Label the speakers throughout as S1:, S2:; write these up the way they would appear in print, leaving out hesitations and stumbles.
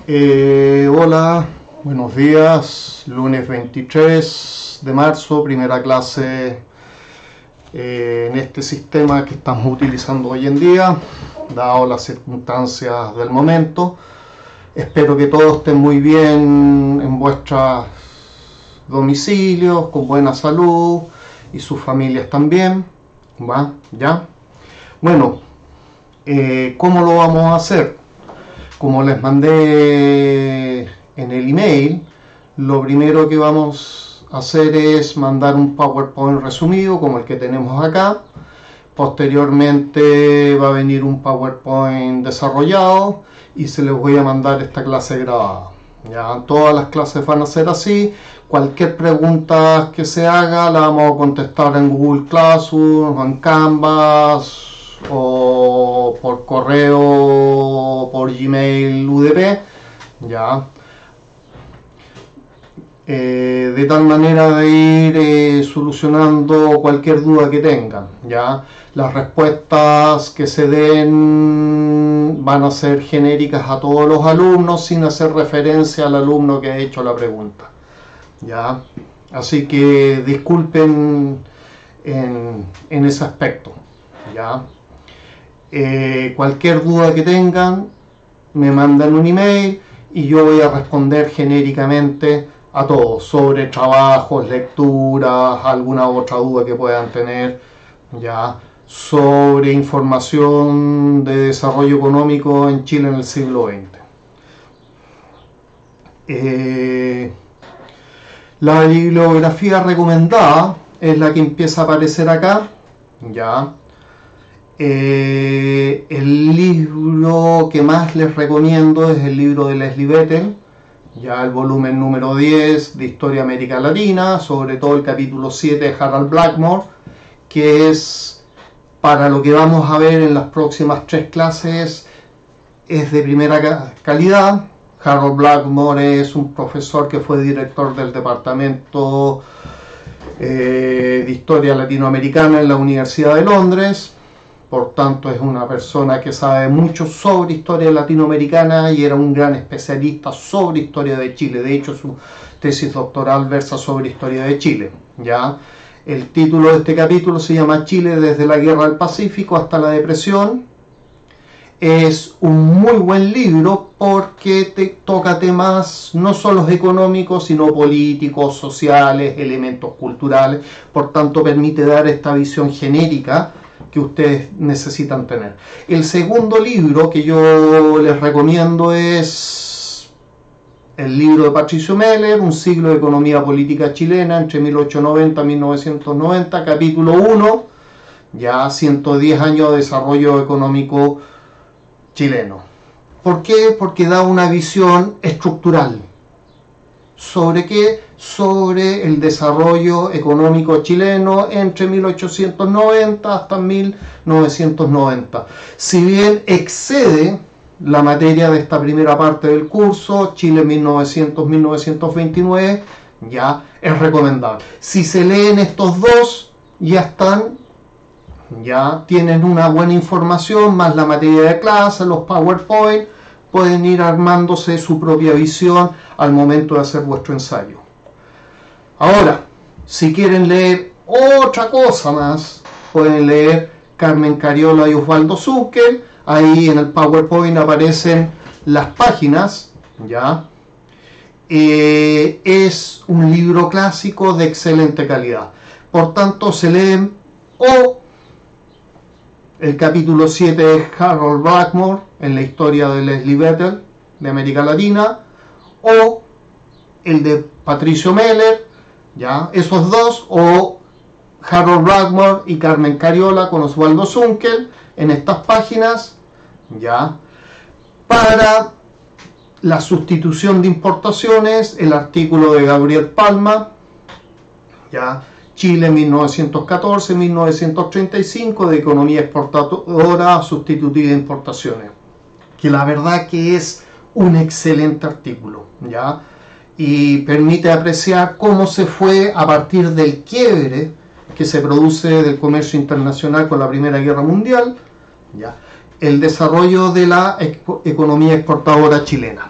S1: Hola, buenos días, lunes 23 de marzo, primera clase en este sistema que estamos utilizando hoy en día, dado las circunstancias del momento. Espero que todos estén muy bien en vuestros domicilios, con buena salud y sus familias también. ¿Va? ¿Ya? Bueno, ¿cómo lo vamos a hacer? Como les mandé en el email, lo primero que vamos a hacer es mandar un PowerPoint resumido como el que tenemos acá. Posteriormente va a venir un PowerPoint desarrollado y se les voy a mandar esta clase grabada. Ya, todas las clases van a ser así. Cualquier pregunta que se haga la vamos a contestar en Google Classroom, en Canvas o por correo, por Gmail, UDP, ya, de tal manera de ir solucionando cualquier duda que tengan, ya. Las respuestas que se den van a ser genéricas a todos los alumnos sin hacer referencia al alumno que ha hecho la pregunta, ya. Así que disculpen en ese aspecto, ya. Cualquier duda que tengan me mandan un email y yo voy a responder genéricamente a todos sobre trabajos, lecturas, alguna otra duda que puedan tener, ya, sobre información de desarrollo económico en Chile en el siglo XX. La bibliografía recomendada es la que empieza a aparecer acá, ya. El libro que más les recomiendo es el libro de Leslie Bethel, ya el volumen número 10 de Historia América Latina, sobre todo el capítulo 7 de Harold Blackmore, que es, para lo que vamos a ver en las próximas 3 clases, es de primera calidad. Harold Blackmore es un profesor que fue director del departamento de Historia Latinoamericana en la Universidad de Londres. Por tanto, es una persona que sabe mucho sobre historia latinoamericana y era un gran especialista sobre historia de Chile. De hecho, su tesis doctoral versa sobre historia de Chile, ¿ya? El título de este capítulo se llama Chile desde la Guerra del Pacífico hasta la Depresión. Es un muy buen libro porque toca temas no solo económicos, sino políticos, sociales, elementos culturales. Por tanto, permite dar esta visión genérica que ustedes necesitan tener. El segundo libro que yo les recomiendo es el libro de Patricio Meller, Un siglo de economía política chilena entre 1890 y 1990, capítulo 1, ya 110 años de desarrollo económico chileno. ¿Por qué? Porque da una visión estructural. ¿Sobre qué? Sobre el desarrollo económico chileno entre 1890 hasta 1990. Si bien excede la materia de esta primera parte del curso, Chile 1900-1929, ya es recomendable. Si se leen estos dos, ya tienen una buena información, más la materia de clase, los PowerPoint, pueden ir armándose su propia visión al momento de hacer vuestro ensayo. Ahora, si quieren leer otra cosa más, pueden leer Carmen Cariola y Osvaldo Zuckel. Ahí en el PowerPoint aparecen las páginas, ¿ya? Es un libro clásico de excelente calidad. Por tanto, se leen o el capítulo 7 de Harold Blackmore en la historia de Leslie Bethel de América Latina, o el de Patricio Meller, ya, esos dos, o Harold Blackmore y Carmen Cariola con Osvaldo Zuckel en estas páginas, ya. Para la sustitución de importaciones, el artículo de Gabriel Palma, ya, Chile 1914-1935, de economía exportadora sustitutiva de importaciones, que la verdad que es un excelente artículo, ¿ya? Y permite apreciar cómo se fue a partir del quiebre que se produce del comercio internacional con la Primera Guerra Mundial, ¿ya?, el desarrollo de la economía exportadora chilena,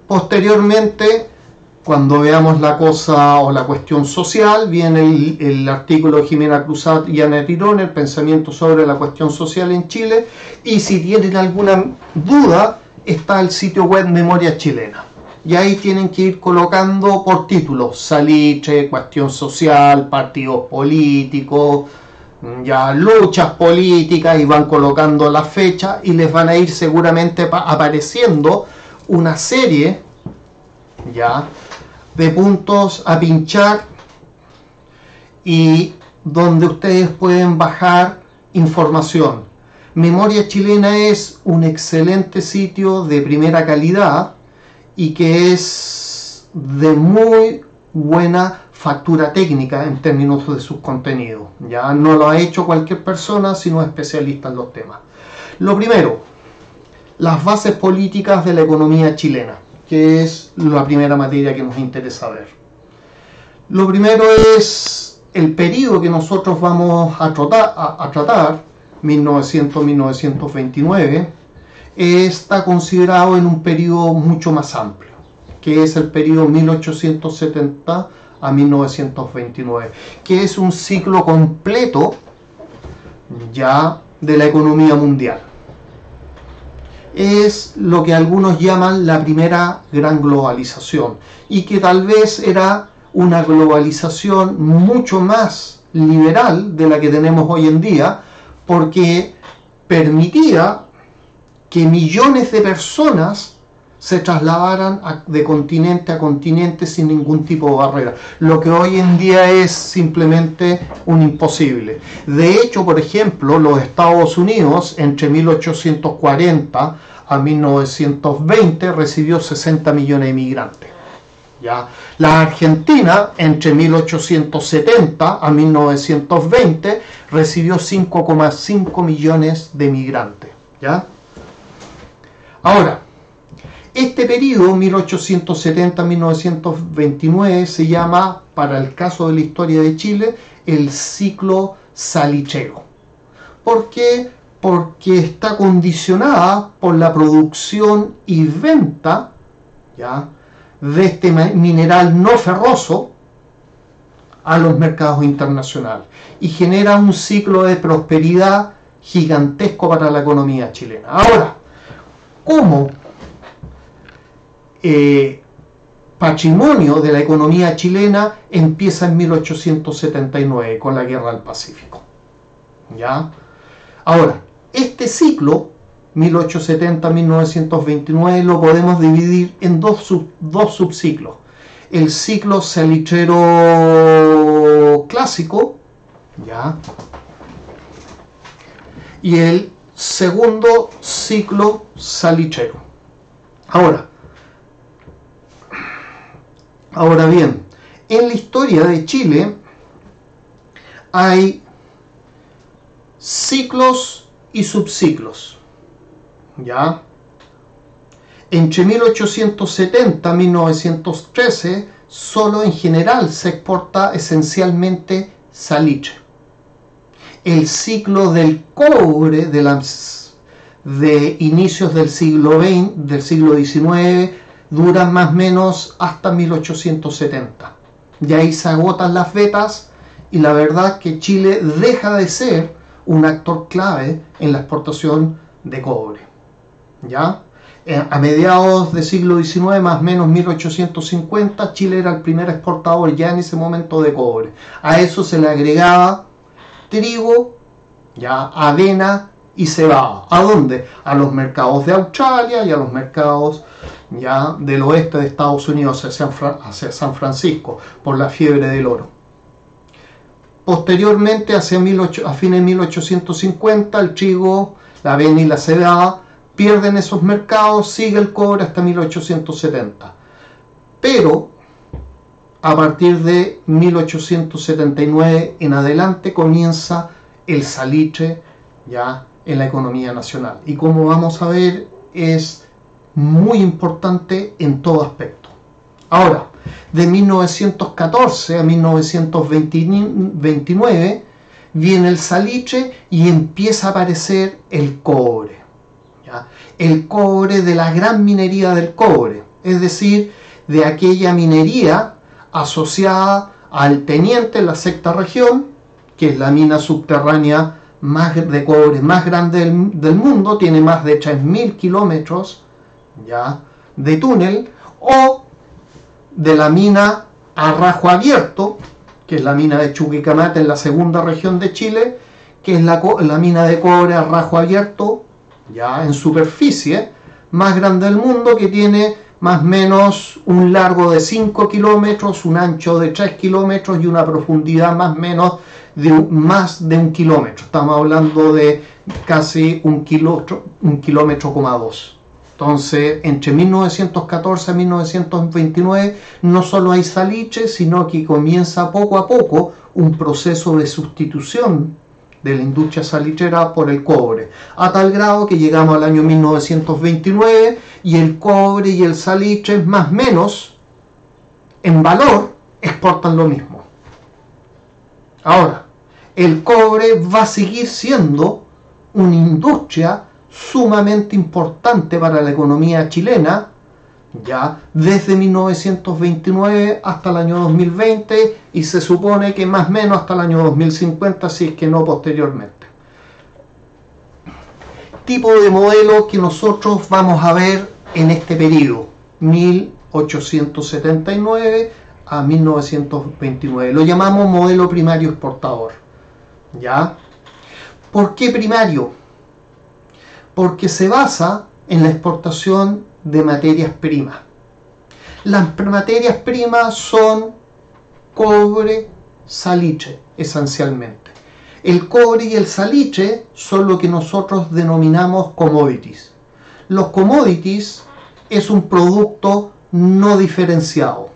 S1: Posteriormente, cuando veamos la cosa o la cuestión social, viene el artículo de Jimena Cruzat y Ana Tirón, el pensamiento sobre la cuestión social en Chile, y si tienen alguna duda, está el sitio web Memoria Chilena. Y ahí tienen que ir colocando por títulos: salitre, cuestión social, partidos políticos, ya luchas políticas, y van colocando la fecha y les van a ir seguramente apareciendo una serie ya de puntos a pinchar, y donde ustedes pueden bajar información. Memoria Chilena es un excelente sitio de primera calidad y que es de muy buena factura técnica en términos de sus contenidos. Ya no lo ha hecho cualquier persona, sino especialista en los temas. Lo primero, las bases políticas de la economía chilena, que es la primera materia que nos interesa ver. Lo primero es el periodo que nosotros vamos a tratar, 1900-1929, está considerado en un periodo mucho más amplio, que es el periodo 1870 a 1929, que es un ciclo completo ya de la economía mundial. Es lo que algunos llaman la primera gran globalización, y que tal vez era una globalización mucho más liberal de la que tenemos hoy en día, porque permitía que millones de personas se trasladaran de continente a continente sin ningún tipo de barrera, lo que hoy en día es simplemente un imposible. De hecho, por ejemplo, los Estados Unidos entre 1840 a 1920 recibió 60 millones de inmigrantes. ¿Ya? La Argentina entre 1870 a 1920 recibió 5,5 millones de inmigrantes. ¿Ya? Ahora, este periodo 1870-1929 se llama, para el caso de la historia de Chile, el ciclo salitrero. ¿Por qué? Porque está condicionada por la producción y venta, ¿ya?, de este mineral no ferroso a los mercados internacionales, y genera un ciclo de prosperidad gigantesco para la economía chilena. Ahora, ¿cómo patrimonio de la economía chilena empieza en 1879 con la Guerra del Pacífico? ¿Ya? Ahora, este ciclo 1870-1929 lo podemos dividir en dos subciclos: el ciclo salitrero clásico, ¿ya?, y el segundo ciclo salitrero. Ahora bien, en la historia de Chile hay ciclos y subciclos. ¿Ya? Entre 1870 y 1913 solo en general se exporta esencialmente salitre. El ciclo del cobre de inicios del siglo XIX dura más o menos hasta 1870. Y ahí se agotan las vetas, y la verdad que Chile deja de ser un actor clave en la exportación de cobre. ¿Ya? A mediados del siglo XIX, más o menos 1850, Chile era el primer exportador ya en ese momento de cobre. A eso se le agregaba trigo, ya, avena y cebada. ¿A dónde? A los mercados de Australia y a los mercados ya del oeste de Estados Unidos, hacia San Francisco, por la fiebre del oro. Posteriormente, a fines de 1850, el trigo, la avena y la cebada pierden esos mercados, sigue el cobre hasta 1870. Pero a partir de 1879 en adelante comienza el salitre ya en la economía nacional. Y como vamos a ver, es muy importante en todo aspecto. Ahora, de 1914 a 1929 viene el salitre y empieza a aparecer el cobre. ¿Ya? El cobre de la gran minería del cobre. es decir, de aquella minería asociada al Teniente en la sexta región, que es la mina subterránea de cobre más grande del mundo, tiene más de 3.000 kilómetros ya de túnel, o de la mina a rajo abierto, que es la mina de Chuquicamata en la segunda región de Chile, que es la mina de cobre a rajo abierto, ya en superficie, más grande del mundo, que tiene más o menos un largo de 5 kilómetros, un ancho de 3 kilómetros y una profundidad más o menos de más de 1 kilómetro. Estamos hablando de casi 1,2 kilómetros. Entonces, entre 1914 y 1929 no solo hay salitre, sino que comienza poco a poco un proceso de sustitución de la industria salitrera por el cobre, a tal grado que llegamos al año 1929 y el cobre y el salitre, más o menos en valor, exportan lo mismo. Ahora, el cobre va a seguir siendo una industria sumamente importante para la economía chilena, ya desde 1929 hasta el año 2020, y se supone que más o menos hasta el año 2050, si es que no posteriormente. Tipo de modelo que nosotros vamos a ver en este periodo, 1879 a 1929, lo llamamos modelo primario exportador. ¿Ya? ¿Por qué primario? Porque se basa en la exportación de materias primas. Las materias primas son cobre, salitre, esencialmente. El cobre y el salitre son lo que nosotros denominamos commodities. Los commodities es un producto no diferenciado.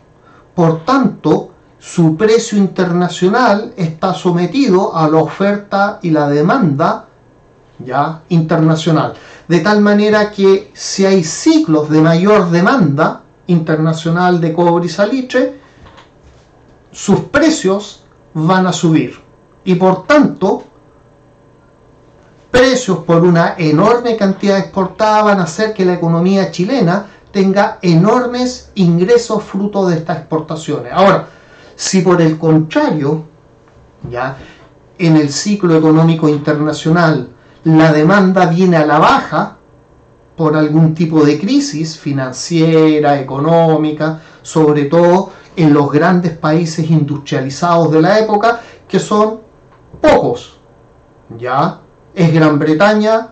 S1: Por tanto, su precio internacional está sometido a la oferta y la demanda ya internacional, de tal manera que si hay ciclos de mayor demanda internacional de cobre y salitre, sus precios van a subir, y por tanto precios por una enorme cantidad exportada van a hacer que la economía chilena tenga enormes ingresos fruto de estas exportaciones. Ahora, si por el contrario, ya en el ciclo económico internacional la demanda viene a la baja por algún tipo de crisis financiera, económica, sobre todo en los grandes países industrializados de la época, que son pocos, ya es Gran Bretaña,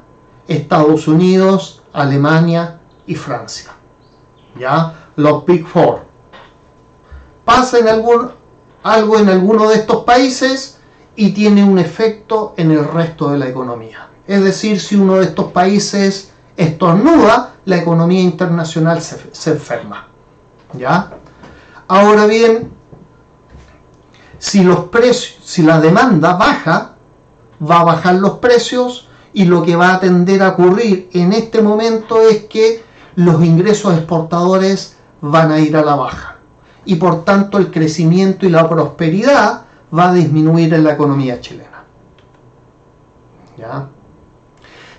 S1: Estados Unidos, Alemania y Francia, ya los Big Four. Pasa algo en alguno de estos países y tiene un efecto en el resto de la economía. Es decir, si uno de estos países estornuda, la economía internacional se enferma. ¿Ya? Ahora bien, si la demanda baja, va a bajar los precios, y lo que va a tender a ocurrir en este momento es que los ingresos exportadores van a ir a la baja, y por tanto el crecimiento y la prosperidad va a disminuir en la economía chilena. ¿Ya?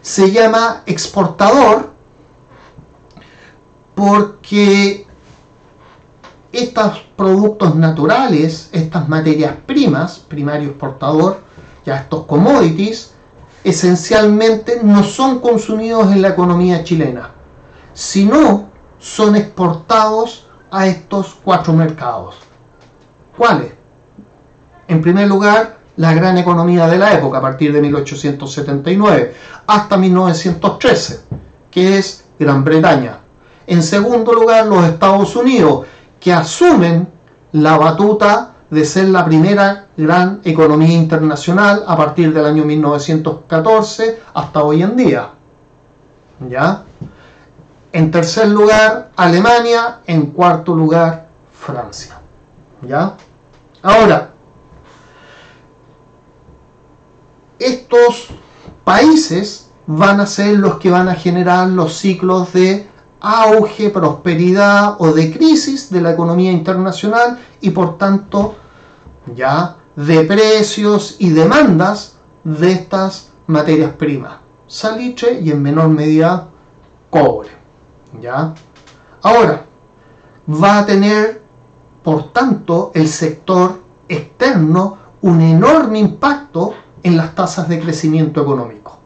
S1: Se llama exportador porque estos productos naturales, estas materias primas, primario exportador, ya estos commodities, esencialmente no son consumidos en la economía chilena, sino son exportados a estos 4 mercados. ¿Cuáles? En primer lugar, la gran economía de la época, a partir de 1879 hasta 1913, que es Gran Bretaña. En segundo lugar, los Estados Unidos, que asumen la batuta de ser la primera gran economía internacional a partir del año 1914 hasta hoy en día. ¿Ya? En tercer lugar, Alemania. En cuarto lugar, Francia. ¿Ya? Ahora, estos países van a ser los que van a generar los ciclos de auge, prosperidad o de crisis de la economía internacional, y por tanto ya de precios y demandas de estas materias primas, salitre y en menor medida cobre. ¿Ya? Ahora, va a tener, por tanto, el sector externo un enorme impacto en las tasas de crecimiento económico.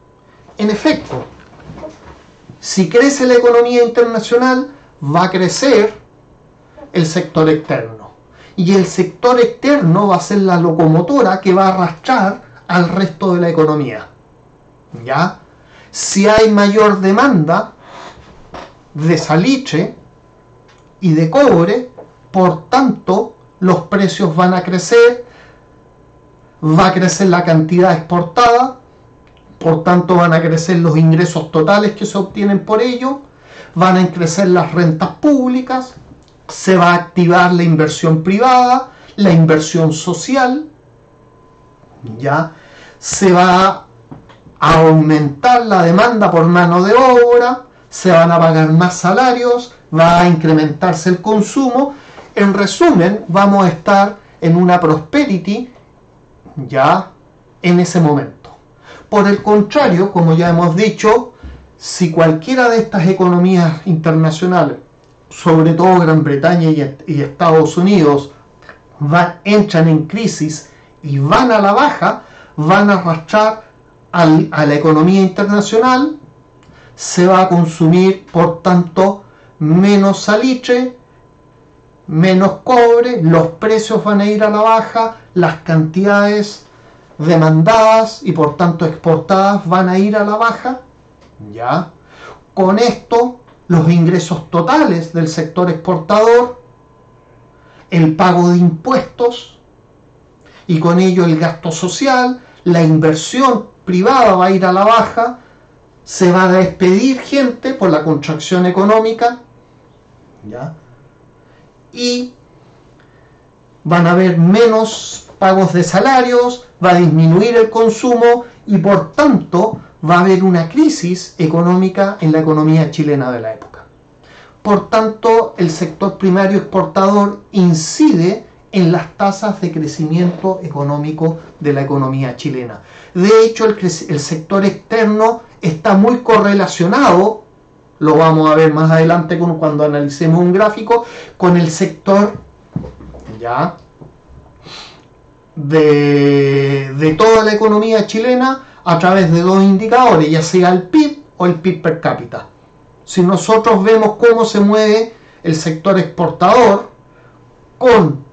S1: En efecto, si crece la economía internacional, va a crecer el sector externo. Y el sector externo va a ser la locomotora que va a arrastrar al resto de la economía. ¿Ya? Si hay mayor demanda de salitre y de cobre, por tanto, los precios van a crecer, va a crecer la cantidad exportada, por tanto van a crecer los ingresos totales que se obtienen por ello, van a crecer las rentas públicas, se va a activar la inversión privada, la inversión social, ¿ya? Se va a aumentar la demanda por mano de obra, se van a pagar más salarios, va a incrementarse el consumo. En resumen, vamos a estar en una prosperity ya en ese momento. Por el contrario, como ya hemos dicho, si cualquiera de estas economías internacionales, sobre todo Gran Bretaña y Estados Unidos, entran en crisis y van a la baja, van a arrastrar a la economía internacional, se va a consumir, por tanto, menos salitre, menos cobre, los precios van a ir a la baja, las cantidades demandadas y por tanto exportadas van a ir a la baja. ¿Ya? Con esto, los ingresos totales del sector exportador, el pago de impuestos y con ello el gasto social, la inversión privada va a ir a la baja, se va a despedir gente por la contracción económica, ¿ya? Y van a haber menos pagos de salarios, va a disminuir el consumo y por tanto va a haber una crisis económica en la economía chilena de la época. Por tanto, el sector primario exportador incide en las tasas de crecimiento económico de la economía chilena. De hecho, el sector externo está muy correlacionado, lo vamos a ver más adelante cuando analicemos un gráfico, con el sector ya de toda la economía chilena a través de dos indicadores, ya sea el PIB o el PIB per cápita. Si nosotros vemos cómo se mueve el sector exportador con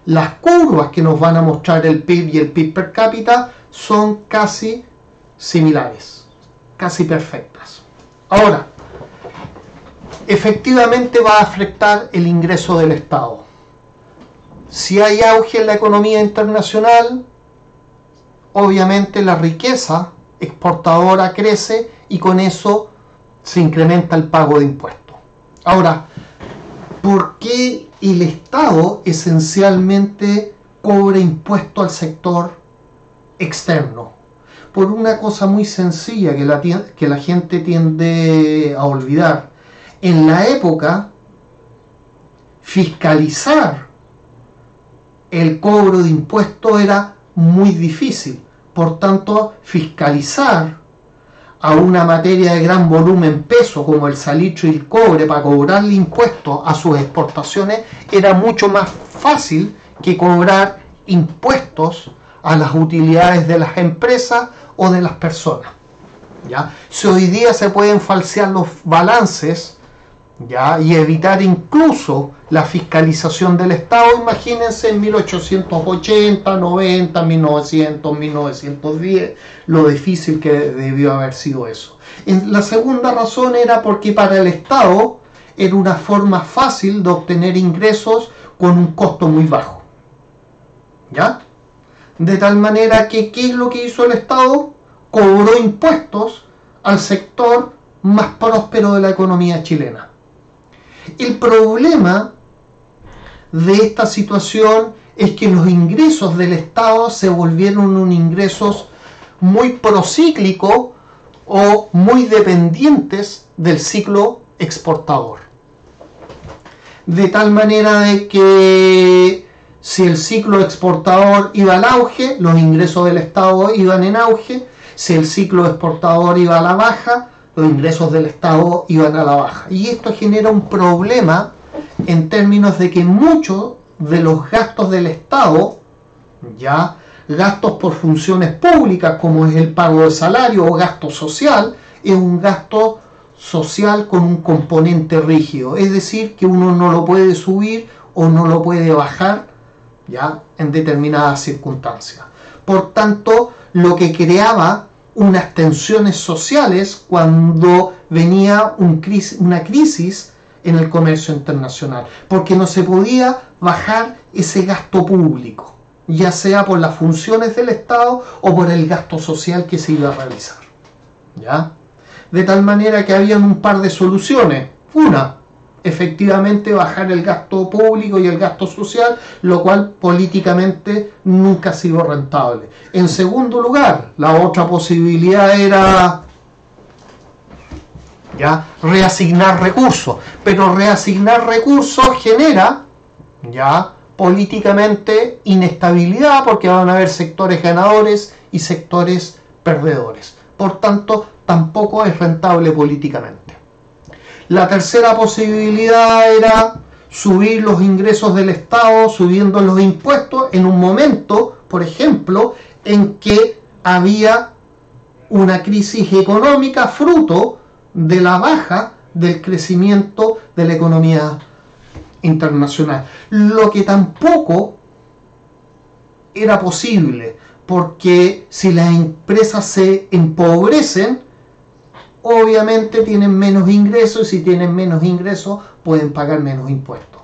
S1: las curvas que nos van a mostrar el PIB y el PIB per cápita, son casi similares, casi perfectas. Ahora, efectivamente va a afectar el ingreso del Estado. Si hay auge en la economía internacional, obviamente la riqueza exportadora crece y con eso se incrementa el pago de impuestos. Ahora, ¿por qué el Estado esencialmente cobra impuesto al sector externo? Por una cosa muy sencilla que la gente tiende a olvidar. En la época, fiscalizar el cobro de impuestos era muy difícil. Por tanto, fiscalizar a una materia de gran volumen peso como el salitre y el cobre para cobrarle impuestos a sus exportaciones era mucho más fácil que cobrar impuestos a las utilidades de las empresas o de las personas. ¿Ya? Si hoy día se pueden falsear los balances, ¿ya? Y evitar incluso la fiscalización del Estado, imagínense en 1880, 90, 1900, 1910, lo difícil que debió haber sido eso. La segunda razón era porque para el Estado era una forma fácil de obtener ingresos con un costo muy bajo. ¿Ya? De tal manera que, ¿qué es lo que hizo el Estado? Cobró impuestos al sector más próspero de la economía chilena. El problema de esta situación es que los ingresos del Estado se volvieron unos ingresos muy procíclicos o muy dependientes del ciclo exportador. De tal manera de que si el ciclo exportador iba al auge, los ingresos del Estado iban en auge. Si el ciclo exportador iba a la baja, los ingresos del Estado iban a la baja. Y esto genera un problema en términos de que muchos de los gastos del Estado, ya gastos por funciones públicas como es el pago de salario o gasto social, es un gasto social con un componente rígido, es decir, que uno no lo puede subir o no lo puede bajar ya en determinadas circunstancias. Por tanto, lo que creaba unas tensiones sociales cuando venía una crisis en el comercio internacional, porque no se podía bajar ese gasto público, ya sea por las funciones del Estado o por el gasto social que se iba a realizar, ¿ya? De tal manera que habían un par de soluciones. Una, efectivamente bajar el gasto público y el gasto social, lo cual políticamente nunca ha sido rentable. En segundo lugar, la otra posibilidad era ya reasignar recursos, pero reasignar recursos genera ya políticamente inestabilidad, porque van a haber sectores ganadores y sectores perdedores. Por tanto, tampoco es rentable políticamente. La tercera posibilidad era subir los ingresos del Estado, subiendo los impuestos en un momento, por ejemplo, en que había una crisis económica fruto de la baja del crecimiento de la economía internacional. Lo que tampoco era posible, porque si las empresas se empobrecen, obviamente tienen menos ingresos, y si tienen menos ingresos pueden pagar menos impuestos.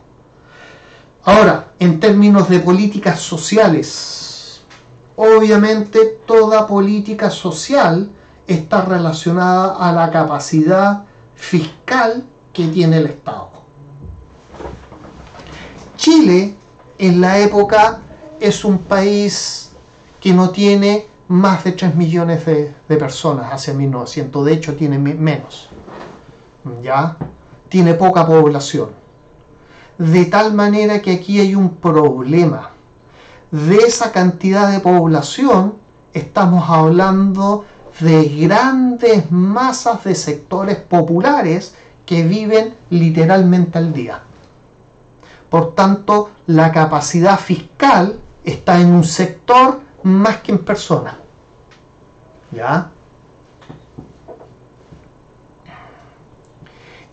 S1: Ahora, en términos de políticas sociales, obviamente toda política social está relacionada a la capacidad fiscal que tiene el Estado. Chile en la época es un país que no tiene más de 3 millones de personas hacia 1900, de hecho tiene menos, ¿ya? Tiene poca población. De tal manera que aquí hay un problema. De esa cantidad de población estamos hablando de grandes masas de sectores populares que viven literalmente al día. Por tanto, la capacidad fiscal está en un sector más que en personas. ¿Ya?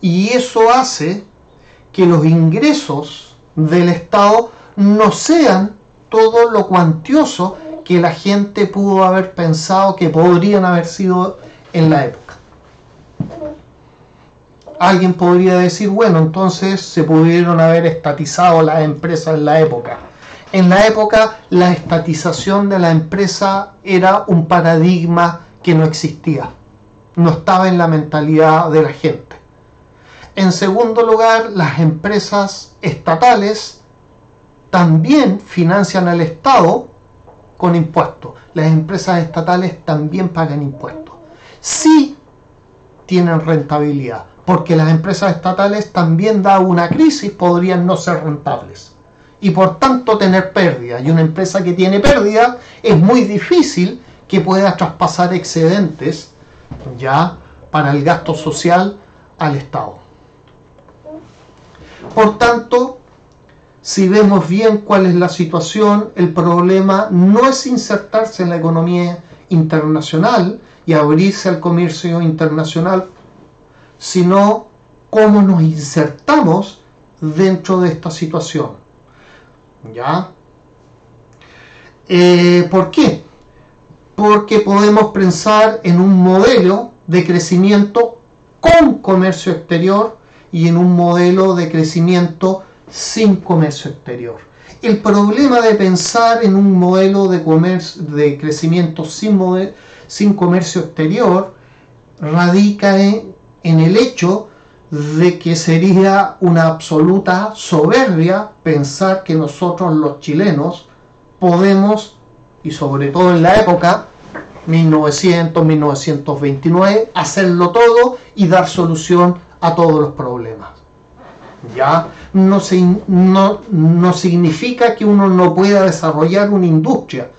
S1: Y eso hace que los ingresos del Estado no sean todo lo cuantioso que la gente pudo haber pensado que podrían haber sido en la época. Alguien podría decir, bueno, entonces se pudieron haber estatizado las empresas en la época. En la época, la estatización de la empresa era un paradigma que no existía. No estaba en la mentalidad de la gente. En segundo lugar, las empresas estatales también financian al Estado con impuestos. Las empresas estatales también pagan impuestos. Sí tienen rentabilidad, porque las empresas estatales también, dada una crisis, podrían no ser rentables y por tanto tener pérdida. Y una empresa que tiene pérdida es muy difícil que pueda traspasar excedentes ya para el gasto social al Estado. Por tanto, si vemos bien cuál es la situación, el problema no es insertarse en la economía internacional y abrirse al comercio internacional, sino cómo nos insertamos dentro de esta situación. ¿Ya? ¿Por qué? Porque podemos pensar en un modelo de crecimiento con comercio exterior y en un modelo de crecimiento sin comercio exterior. El problema de pensar en un modelo de crecimiento sin comercio exterior radica en el hecho de que sería una absoluta soberbia pensar que nosotros los chilenos podemos, y sobre todo en la época 1900-1929, hacerlo todo y dar solución a todos los problemas. ¿Ya? No significa que uno no pueda desarrollar una industria.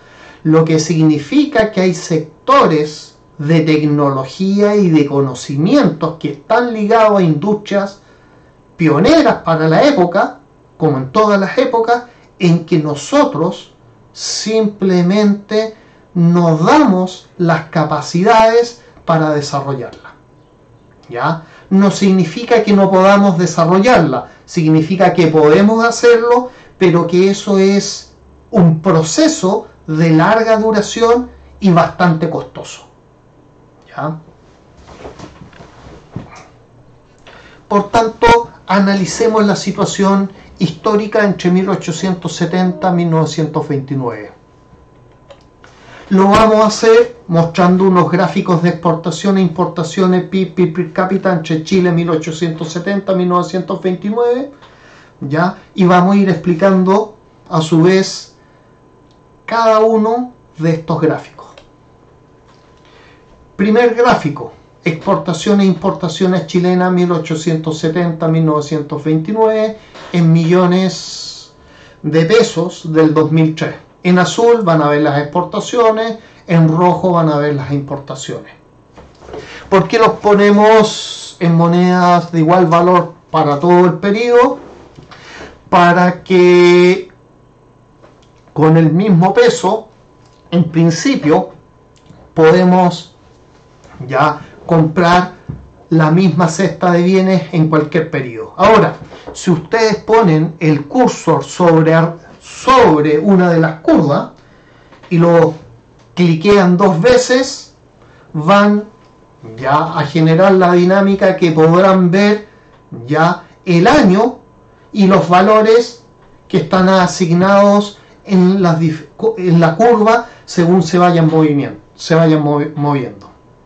S1: Lo que significa que hay sectores de tecnología y de conocimientos que están ligados a industrias pioneras para la época, como en todas las épocas, en que nosotros simplemente nos damos las capacidades para desarrollarla. ¿Ya? No significa que no podamos desarrollarla, significa que podemos hacerlo, pero que eso es un proceso de larga duración y bastante costoso. ¿Ya? Por tanto, analicemos la situación histórica entre 1870 y 1929. Lo vamos a hacer mostrando unos gráficos de exportación e importaciones PIB per cápita entre Chile 1870 y 1929, ¿ya? Y vamos a ir explicando a su vez cada uno de estos gráficos. Primer gráfico, exportaciones e importaciones chilenas 1870-1929 en millones de pesos del 2003. En azul van a ver las exportaciones, en rojo van a ver las importaciones. ¿Por qué los ponemos en monedas de igual valor para todo el periodo? Para que con el mismo peso, en principio, podemos ya comprar la misma cesta de bienes en cualquier periodo. Ahora, si ustedes ponen el cursor sobre una de las curvas y lo cliquean 2 veces, van ya a generar la dinámica que podrán ver ya el año y los valores que están asignados en la curva según se vayan moviendo.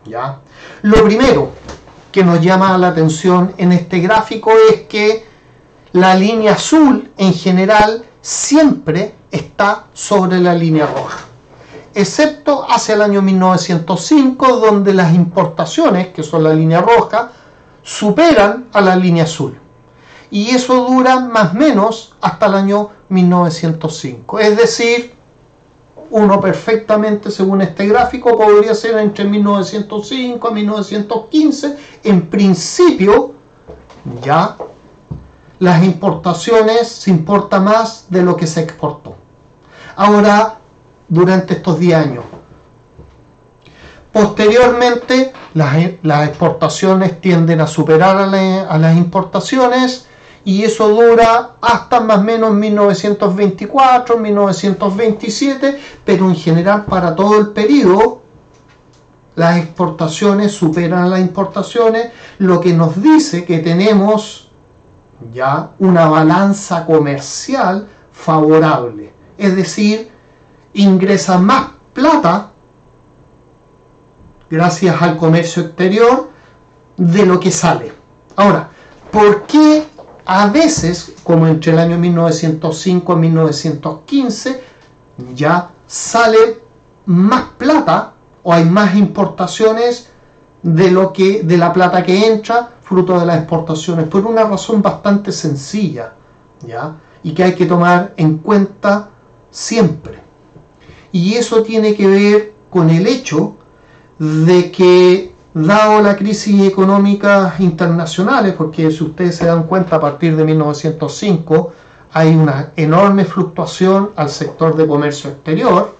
S1: ¿Ya? Lo primero que nos llama la atención en este gráfico es que la línea azul en general siempre está sobre la línea roja, excepto hacia el año 1905, donde las importaciones, que son la línea roja, superan a la línea azul. Y eso dura más o menos hasta el año 1905. Es decir, uno perfectamente, según este gráfico, podría ser entre 1905 a 1915. En principio, ya las importaciones se importa más de lo que se exportó. Ahora, durante estos 10 años. Posteriormente, las exportaciones tienden a superar a las importaciones, y eso dura hasta más o menos 1924, 1927, pero en general para todo el periodo las exportaciones superan a las importaciones, lo que nos dice que tenemos ya una balanza comercial favorable, es decir, ingresa más plata gracias al comercio exterior de lo que sale. Ahora, ¿por qué a veces, como entre el año 1905 y 1915, ya sale más plata o hay más importaciones de la plata que entra fruto de las exportaciones? Por una razón bastante sencilla, ¿ya? Y que hay que tomar en cuenta siempre. Y eso tiene que ver con el hecho de que, dado la crisis económica internacionales, porque si ustedes se dan cuenta, a partir de 1905 hay una enorme fluctuación al sector de comercio exterior,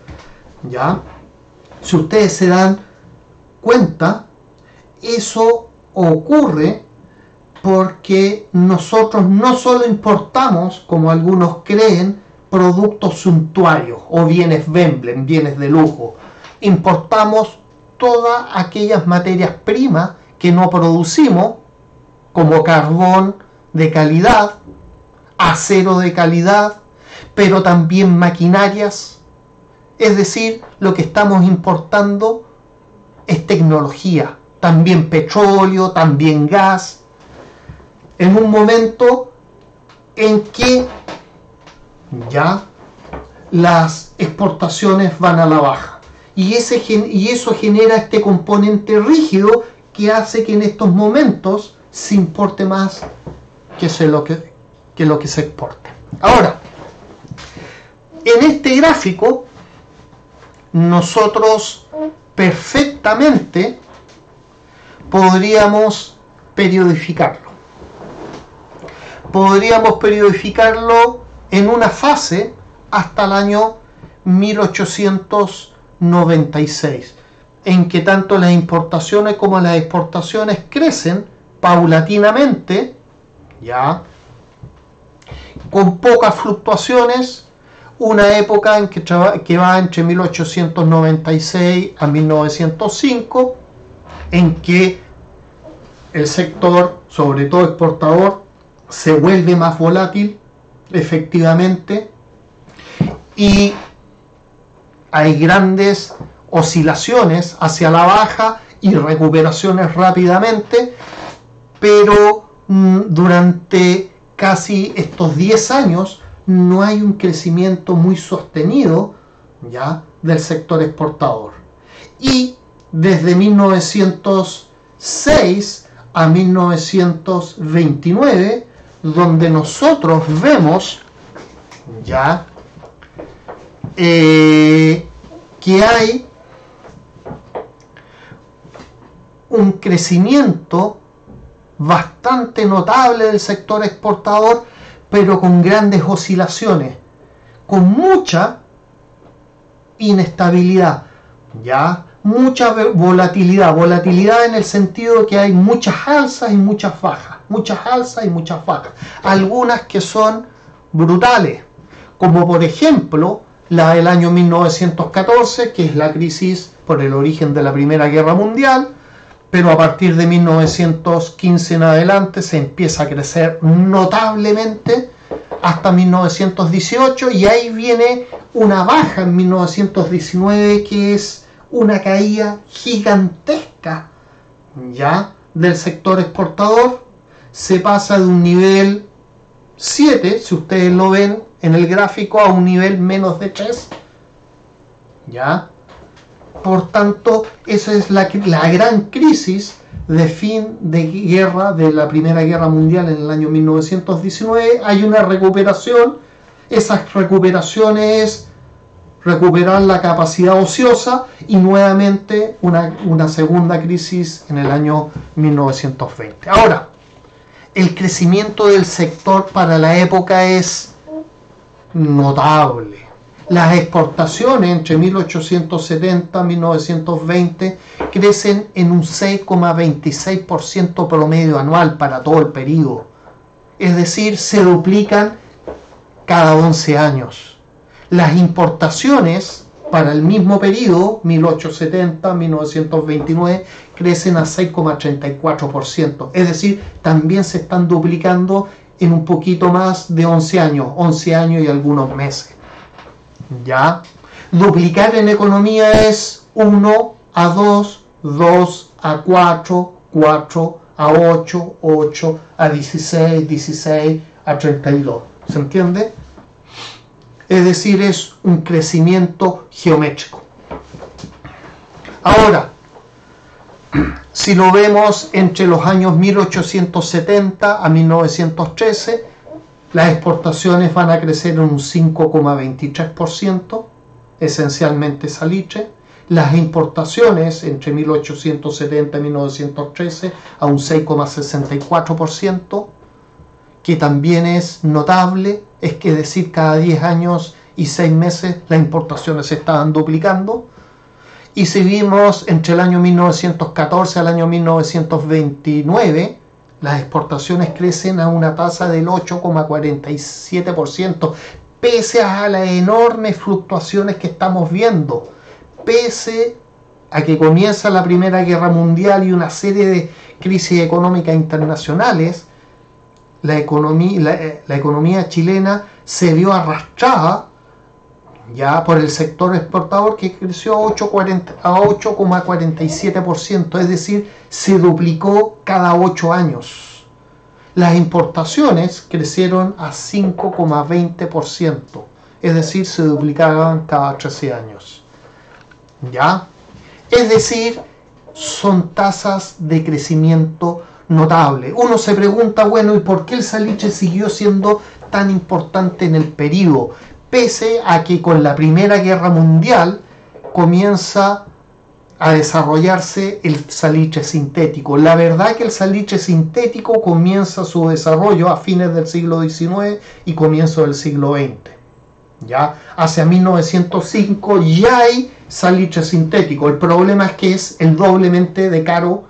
S1: ¿ya? Si ustedes se dan cuenta, eso ocurre porque nosotros no solo importamos, como algunos creen, productos suntuarios o bienes Vemblen, bienes de lujo. Importamos todas aquellas materias primas que no producimos, como carbón de calidad, acero de calidad, pero también maquinarias. Es decir, lo que estamos importando es tecnología, también petróleo, también gas, en un momento en que ya las exportaciones van a la baja. Y eso genera este componente rígido que hace que en estos momentos se importe más que lo que se exporte. Ahora, en este gráfico nosotros perfectamente podríamos periodificarlo. podríamos periodificarlo en una fase hasta el año 1896, en que tanto las importaciones como las exportaciones crecen paulatinamente, ya, con pocas fluctuaciones, una época en que va entre 1896 a 1905, en que el sector, sobre todo exportador, se vuelve más volátil, efectivamente, y hay grandes oscilaciones hacia la baja y recuperaciones rápidamente, pero durante casi estos 10 años no hay un crecimiento muy sostenido, ya, del sector exportador. Y desde 1906 a 1929, donde nosotros vemos ya que hay un crecimiento bastante notable del sector exportador, pero con grandes oscilaciones, con mucha inestabilidad, ya, mucha volatilidad en el sentido de que hay muchas alzas y muchas bajas, algunas que son brutales, como por ejemplo la del año 1914, que es la crisis por el origen de la Primera Guerra Mundial, pero a partir de 1915 en adelante se empieza a crecer notablemente hasta 1918, y ahí viene una baja en 1919 que es una caída gigantesca ya del sector exportador. Se pasa de un nivel 7, si ustedes lo ven en el gráfico, a un nivel menos de 3, ya. Por tanto, esa es la gran crisis de fin de guerra de la Primera Guerra Mundial en el año 1919. Hay una recuperación, esas recuperaciones es recuperar la capacidad ociosa, y nuevamente una segunda crisis en el año 1920. Ahora, el crecimiento del sector para la época es notable. Las exportaciones entre 1870 y 1920 crecen en un 6,26% promedio anual para todo el periodo. Es decir, se duplican cada 11 años. Las importaciones para el mismo periodo, 1870-1929, crecen a 6,34%. Es decir, también se están duplicando en un poquito más de 11 años y algunos meses. ¿Ya? Duplicar en economía es 1 a 2, 2 a 4, 4 a 8, 8 a 16, 16 a 32. ¿Se entiende? Es decir, es un crecimiento geométrico. Ahora, si lo vemos entre los años 1870 a 1913, las exportaciones van a crecer en un 5,23%, esencialmente salitre. Las importaciones entre 1870 y 1913 a un 6,64%, que también es notable. Es que decir, cada 10 años y 6 meses las importaciones se estaban duplicando. Y si vimos entre el año 1914 al año 1929, las exportaciones crecen a una tasa del 8,47%, pese a las enormes fluctuaciones que estamos viendo, pese a que comienza la Primera Guerra Mundial y una serie de crisis económicas internacionales. La economía chilena se vio arrastrada ya por el sector exportador, que creció a 8,47%, es decir, se duplicó cada 8 años. Las importaciones crecieron a 5,20%, es decir, se duplicaban cada 13 años. ¿Ya? Es decir, son tasas de crecimiento notable. Uno se pregunta, bueno, ¿y por qué el salitre siguió siendo tan importante en el periodo? Pese a que con la Primera Guerra Mundial comienza a desarrollarse el salitre sintético. La verdad que el salitre sintético comienza su desarrollo a fines del siglo XIX y comienzo del siglo XX. Ya hacia 1905 ya hay salitre sintético. El problema es que es el doblemente de caro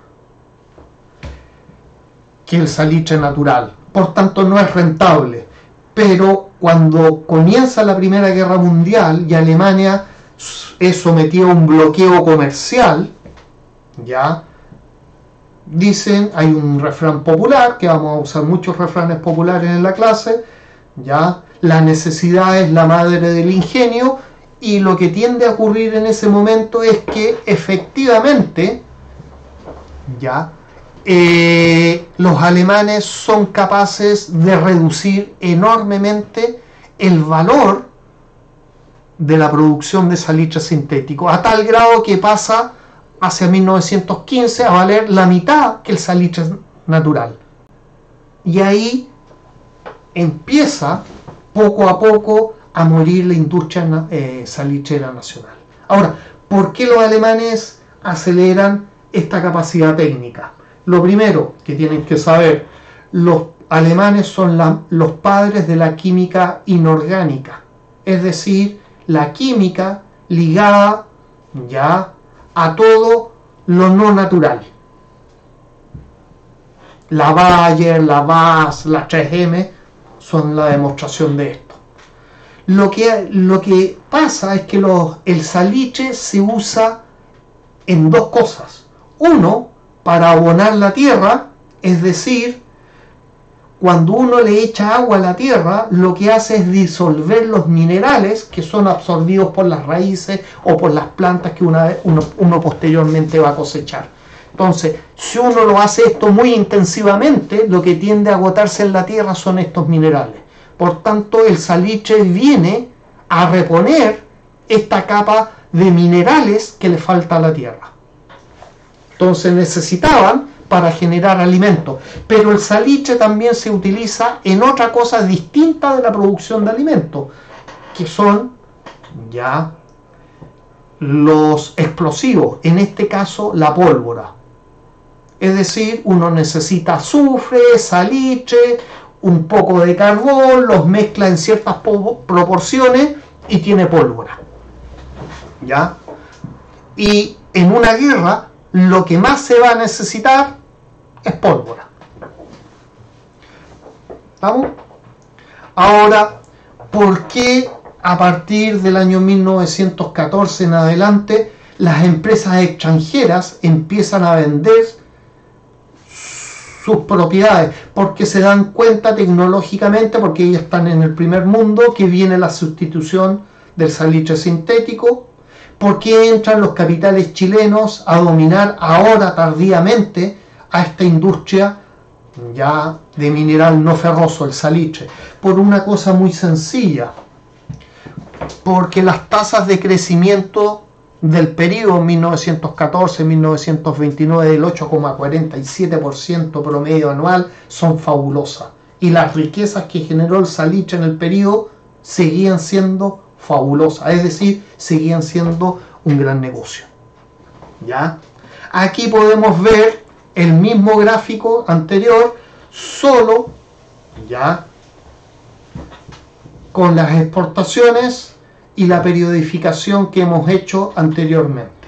S1: que el salitre natural. Por tanto, no es rentable. Pero cuando comienza la Primera Guerra Mundial y Alemania es sometido a un bloqueo comercial, ya dicen, hay un refrán popular, que vamos a usar muchos refranes populares en la clase, ya, la necesidad es la madre del ingenio, y lo que tiende a ocurrir en ese momento es que efectivamente, ya, los alemanes son capaces de reducir enormemente el valor de la producción de salitre sintético, a tal grado que pasa hacia 1915 a valer la mitad que el salitre natural. Y ahí empieza poco a poco a morir la industria salitrera nacional. Ahora, ¿por qué los alemanes aceleran esta capacidad técnica? Lo primero que tienen que saber, los alemanes son los padres de la química inorgánica, es decir, la química ligada ya a todo lo no natural. La Bayer, la BASF, la 3M son la demostración de esto. Lo que pasa es que el salitre se usa en dos cosas. Uno, para abonar la tierra, es decir, cuando uno le echa agua a la tierra, lo que hace es disolver los minerales que son absorbidos por las raíces o por las plantas que uno posteriormente va a cosechar. Entonces, si uno lo hace esto muy intensivamente, lo que tiende a agotarse en la tierra son estos minerales. Por tanto, el salitre viene a reponer esta capa de minerales que le falta a la tierra. Entonces necesitaban para generar alimentos, pero el salitre también se utiliza en otra cosa distinta de la producción de alimentos, que son ya los explosivos, en este caso la pólvora. Es decir, uno necesita azufre, salitre, un poco de carbón, los mezcla en ciertas proporciones y tiene pólvora. ¿Ya? Y en una guerra lo que más se va a necesitar es pólvora. ¿Vamos? Ahora, ¿por qué a partir del año 1914 en adelante las empresas extranjeras empiezan a vender sus propiedades? Porque se dan cuenta tecnológicamente, porque ellos están en el primer mundo, que viene la sustitución del salitre sintético. ¿Por qué entran los capitales chilenos a dominar ahora tardíamente a esta industria ya de mineral no ferroso, el salitre? Por una cosa muy sencilla, porque las tasas de crecimiento del periodo 1914-1929 del 8,47% promedio anual son fabulosas, y las riquezas que generó el salitre en el periodo seguían siendo fabulosas, es decir, seguían siendo un gran negocio. ¿Ya? Aquí podemos ver el mismo gráfico anterior, solo ya con las exportaciones y la periodificación que hemos hecho anteriormente.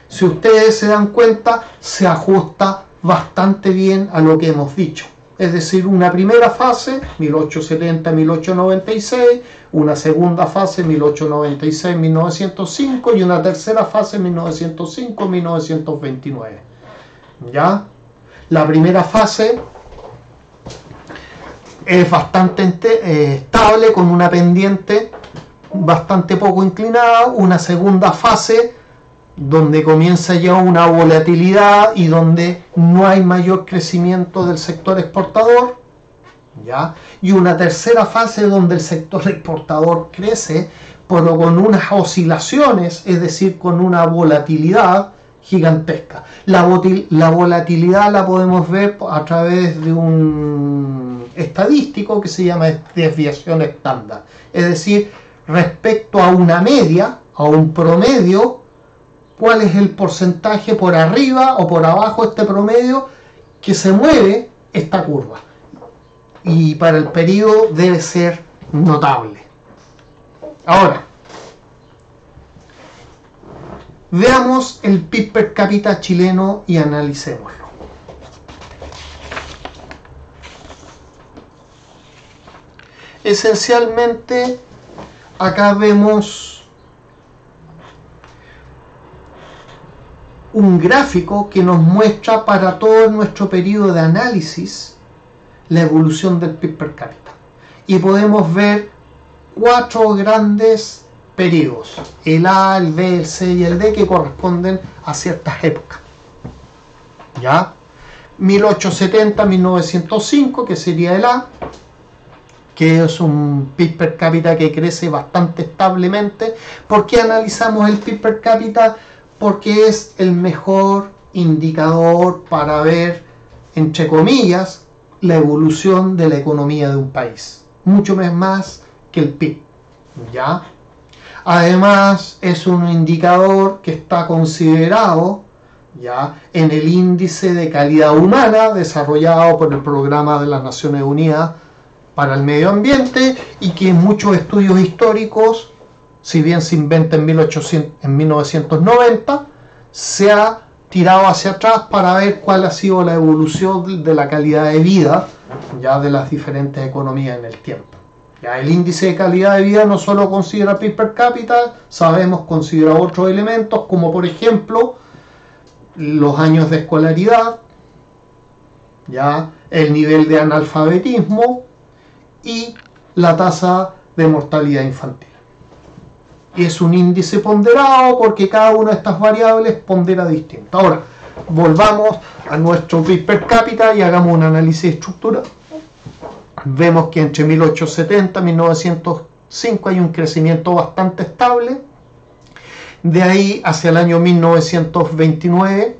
S1: Si ustedes se dan cuenta, se ajusta bastante bien a lo que hemos dicho. Es decir, una primera fase, 1870-1896, una segunda fase, 1896-1905, y una tercera fase, 1905-1929. ¿Ya? La primera fase es bastante estable, con una pendiente bastante poco inclinada. Una segunda fase donde comienza ya una volatilidad y donde no hay mayor crecimiento del sector exportador, ¿ya? Y una tercera fase donde el sector exportador crece, pero con unas oscilaciones, es decir, con una volatilidad gigantesca. La volatilidad la podemos ver a través de un estadístico que se llama desviación estándar, es decir, respecto a una media, a un promedio, cuál es el porcentaje por arriba o por abajo de este promedio que se mueve esta curva. Y para el periodo debe ser notable. Ahora, veamos el PIB per cápita chileno y analicémoslo. Esencialmente, acá vemos un gráfico que nos muestra para todo nuestro periodo de análisis la evolución del PIB per cápita. Y podemos ver 4 grandes periodos, el A, el B, el C y el D, que corresponden a ciertas épocas. ¿Ya? 1870-1905, que sería el A, que es un PIB per cápita que crece bastante establemente. ¿Por qué analizamos el PIB per cápita? Porque es el mejor indicador para ver, entre comillas, la evolución de la economía de un país. Mucho más que el PIB. ¿Ya? Además, es un indicador que está considerado, ¿ya?, en el índice de calidad humana desarrollado por el Programa de las Naciones Unidas para el Medio Ambiente, y que en muchos estudios históricos, si bien se inventa en 1990, se ha tirado hacia atrás para ver cuál ha sido la evolución de la calidad de vida, ya, de las diferentes economías en el tiempo. Ya, el índice de calidad de vida no solo considera PIB per cápita, sabemos, considera otros elementos como por ejemplo los años de escolaridad, ya, el nivel de analfabetismo y la tasa de mortalidad infantil. Y es un índice ponderado porque cada una de estas variables pondera distinto. Ahora, volvamos a nuestro PIB per cápita y hagamos un análisis estructural. Vemos que entre 1870 y 1905 hay un crecimiento bastante estable. De ahí hacia el año 1929,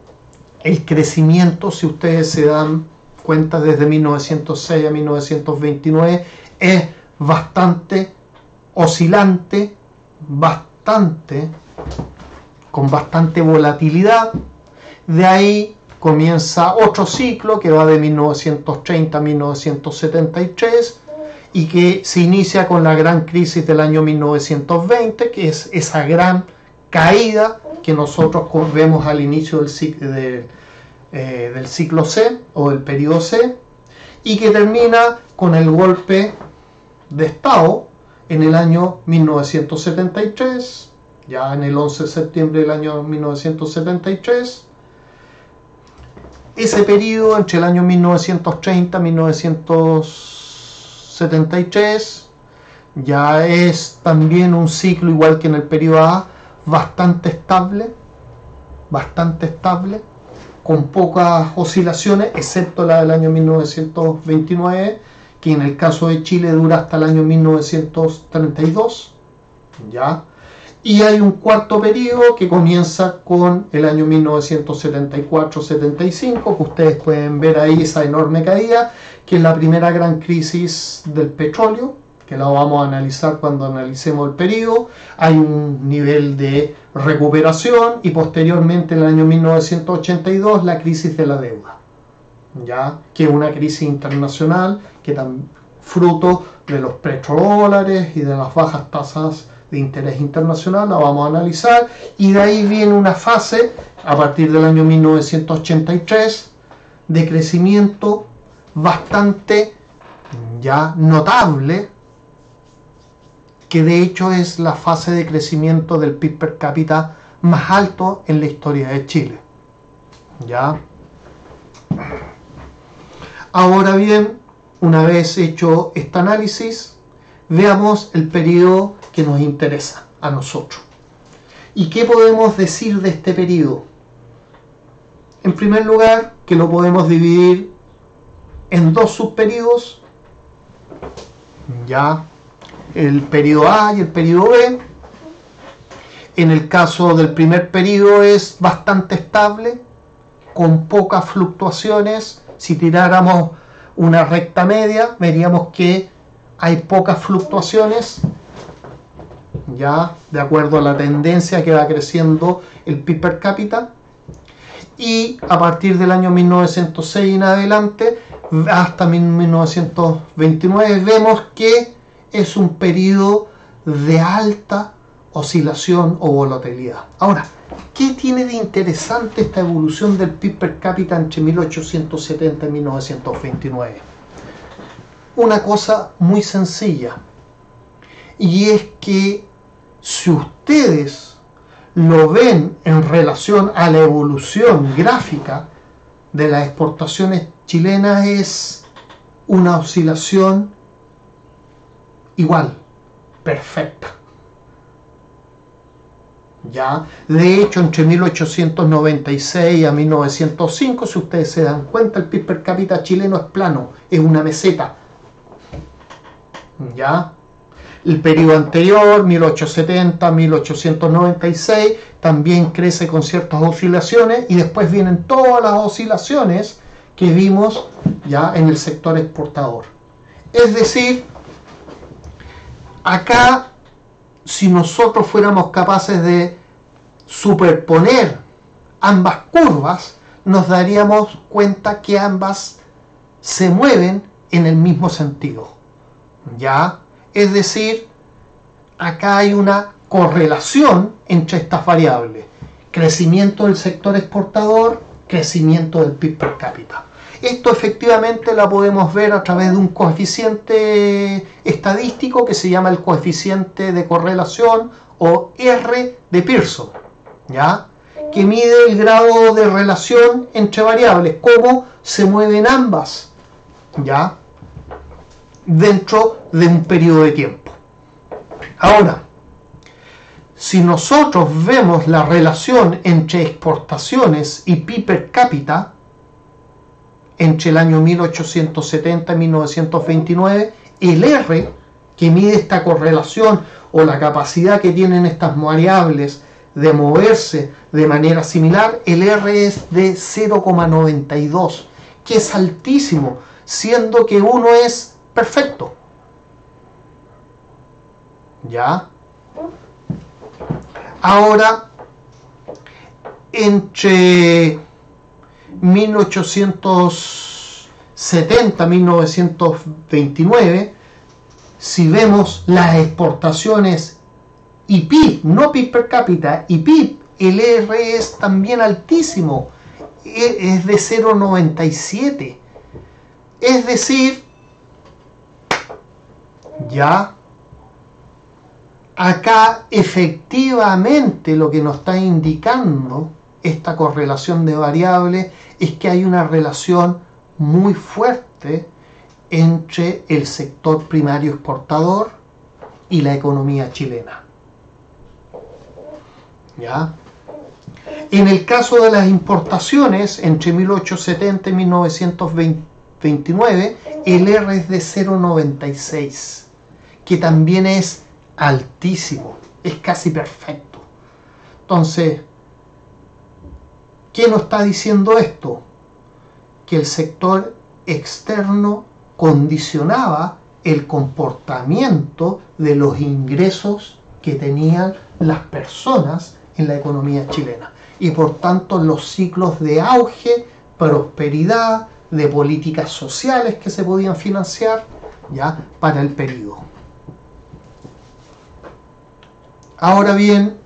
S1: el crecimiento, si ustedes se dan cuenta, desde 1906 a 1929, es bastante oscilante, con bastante volatilidad. De ahí comienza otro ciclo que va de 1930 a 1973 y que se inicia con la gran crisis del año 1920, que es esa gran caída que nosotros vemos al inicio del ciclo C o del periodo C, y que termina con el golpe de Estado en el año 1973, ya en el 11 de septiembre del año 1973. Ese periodo entre el año 1930 y 1973 ya es también un ciclo, igual que en el periodo A, bastante estable, con pocas oscilaciones, excepto la del año 1929, que en el caso de Chile dura hasta el año 1932, ¿ya? Y hay un cuarto periodo que comienza con el año 1974-75, que ustedes pueden ver ahí esa enorme caída, que es la primera gran crisis del petróleo, que la vamos a analizar cuando analicemos el periodo. Hay un nivel de recuperación y posteriormente en el año 1982 la crisis de la deuda, ya, que es una crisis internacional que también fruto de los petrodólares y de las bajas tasas de interés internacional, la vamos a analizar. Y de ahí viene una fase a partir del año 1983 de crecimiento bastante ya notable, que de hecho es la fase de crecimiento del PIB per cápita más alto en la historia de Chile. ¿Ya? Ahora bien, una vez hecho este análisis, veamos el periodo que nos interesa a nosotros. ¿Y qué podemos decir de este periodo? En primer lugar, que lo podemos dividir en dos subperiodos, ya, el periodo A y el periodo B. En el caso del primer periodo es bastante estable, con pocas fluctuaciones. Si tiráramos una recta media, veríamos que hay pocas fluctuaciones, ya de acuerdo a la tendencia que va creciendo el PIB per cápita, y a partir del año 1906 en adelante hasta 1929 vemos que es un periodo de alta oscilación o volatilidad. Ahora, ¿qué tiene de interesante esta evolución del PIB per cápita entre 1870 y 1929? Una cosa muy sencilla, y es que si ustedes lo ven en relación a la evolución gráfica de las exportaciones chilenas, es una oscilación igual, perfecta. ¿Ya? De hecho, entre 1896 a 1905, si ustedes se dan cuenta, el PIB per cápita chileno es plano, es una meseta. ¿Ya? El periodo anterior, 1870 a 1896, también crece con ciertas oscilaciones, y después vienen todas las oscilaciones que vimos ya en el sector exportador. Es decir, acá, si nosotros fuéramos capaces de superponer ambas curvas, nos daríamos cuenta que ambas se mueven en el mismo sentido. ¿Ya? Es decir, acá hay una correlación entre estas variables: crecimiento del sector exportador, crecimiento del PIB per cápita. Esto efectivamente la podemos ver a través de un coeficiente estadístico que se llama el coeficiente de correlación, o R de Pearson, ¿ya? Que mide el grado de relación entre variables, cómo se mueven ambas, ¿ya? Dentro de un periodo de tiempo. Ahora, si nosotros vemos la relación entre exportaciones y PIB per cápita entre el año 1870 y 1929, el R, que mide esta correlación o la capacidad que tienen estas variables de moverse de manera similar, el R es de 0,92, que es altísimo, siendo que 1 es perfecto. ¿Ya? Ahora, entre 1870 y 1929, si vemos las exportaciones y PIB, no PIB per cápita, y PIB, el R es también altísimo, es de 0,97. Es decir, ya acá efectivamente lo que nos está indicando esta correlación de variables es que hay una relación muy fuerte entre el sector primario exportador y la economía chilena. ¿Ya? En el caso de las importaciones, entre 1870 y 1929, el R es de 0,96, que también es altísimo, es casi perfecto. Entonces, ¿qué nos está diciendo esto? Que el sector externo condicionaba el comportamiento de los ingresos que tenían las personas en la economía chilena, y por tanto los ciclos de auge, prosperidad, de políticas sociales que se podían financiar, ya, para el periodo. Ahora bien,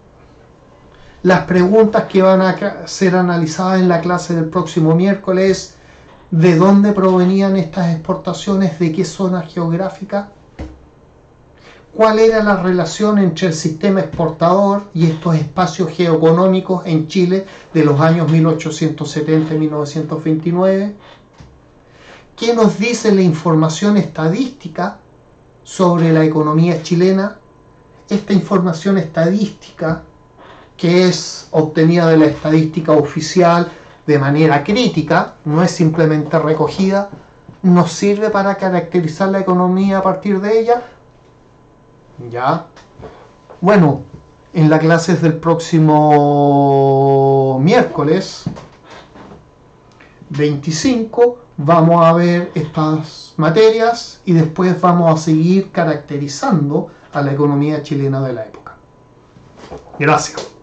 S1: las preguntas que van a ser analizadas en la clase del próximo miércoles: ¿de dónde provenían estas exportaciones? ¿De qué zona geográfica? ¿Cuál era la relación entre el sistema exportador y estos espacios geoeconómicos en Chile de los años 1870 y 1929? ¿Qué nos dice la información estadística sobre la economía chilena? Esta información estadística, que es obtenida de la estadística oficial de manera crítica, no es simplemente recogida, ¿nos sirve para caracterizar la economía a partir de ella? ¿Ya? Bueno, en las clases del próximo miércoles 25 vamos a ver estas materias, y después vamos a seguir caracterizando a la economía chilena de la época. Gracias.